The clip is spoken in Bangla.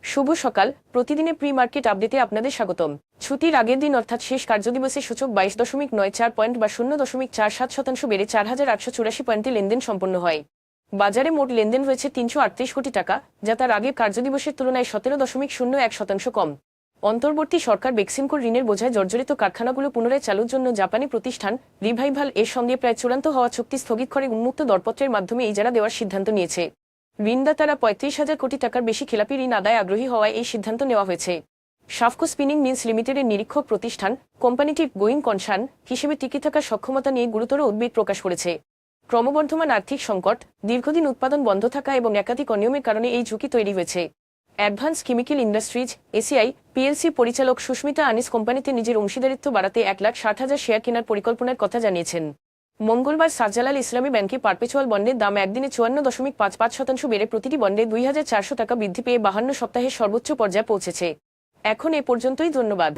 শুভ সকাল। প্রতিদিনের প্রি মার্কেট আপডেটে আপনাদের স্বাগতম। ছুটির আগের দিন অর্থাৎ শেষ কার্যদিবসে সূচক 22.94 পয়েন্ট বা 0.47% বেড়ে 4,884 পয়েন্টে লেনদেন সম্পন্ন হয়। বাজারে মোট লেনদেন হয়েছে 338 কোটি টাকা, যা তার আগের কার্যদিবসের তুলনায় 17.01% কম। অন্তর্বর্তী সরকার বেক্সিমকোর ঋণের বোঝায় জর্জরিত কারখানাগুলো পুনরায় চালুর জন্য জাপানি প্রতিষ্ঠান রিভাইভাল এর সঙ্গে প্রায় চূড়ান্ত হওয়া চুক্তি স্থগিত করে উন্মুক্ত দরপত্রের মাধ্যমে ইজারা দেওয়ার সিদ্ধান্ত নিয়েছে। ঋণদাতারা 35,000 কোটি টাকার বেশি খেলাপি ঋণ আদায় আগ্রহী হওয়ায় এই সিদ্ধান্ত নেওয়া হয়েছে। সাফকো স্পিনিং মিলস লিমিটেডের নিরীক্ষক প্রতিষ্ঠান কোম্পানিটি গোয়িং কনসার্ন হিসেবে টিকে থাকার সক্ষমতা নিয়ে গুরুতর উদ্বেগ প্রকাশ করেছে। ক্রমবর্ধমান আর্থিক সংকট, দীর্ঘদিন উৎপাদন বন্ধ থাকা এবং একাধিক অনিয়মের কারণে এই ঝুঁকি তৈরি হয়েছে। Advance chemical industries ACI PLC পরিচালক সুস্মিতা আনিস কোম্পানিতে নিজের অংশীদারিত্ব বাড়াতে 1,60,000 শেয়ার কেনার পরিকল্পনার কথা জানিয়েছেন। মঙ্গলবার শাহজালাল ইসলামী ব্যাংকে পারপেচুয়াল বন্ডের দাম একদিনে 54.55% বেড়ে প্রতিটি বন্ডে 2,400 টাকা বৃদ্ধি পেয়ে 52 সপ্তাহের সর্বোচ্চ পর্যায়ে পৌঁছেছে। এখন এ পর্যন্তই, ধন্যবাদ।